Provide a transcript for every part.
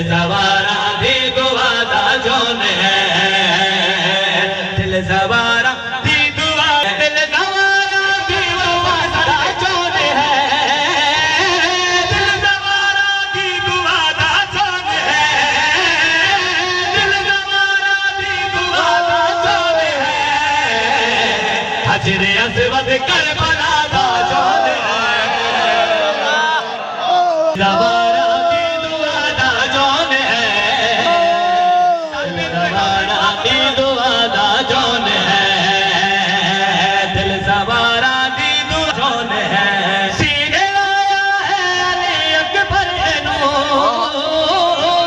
सवारा दी दुआ दा जोन है, दिल सवारा दी दुआ, दिल सवारा दी दुआ दा जोन है, दिल सवारा दी दुआ दा जोन है, दिल सवारा दी दुआ दा जोन है, हजरे अस्वद करबला दा जोन है। सवारा दी दुआ दा जोन है, सवारा दी दुआ दा जोन है, दिल सवारा दी दुआ जोन है। सीने लाया है अली अकबर नू,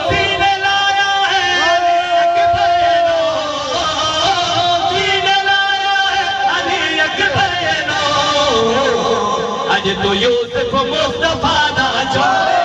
सीने लाया है अली अकबर नू, सीने लाया है अली अकबर नू। अज तू यूसुफ मुस्तफा दा जोन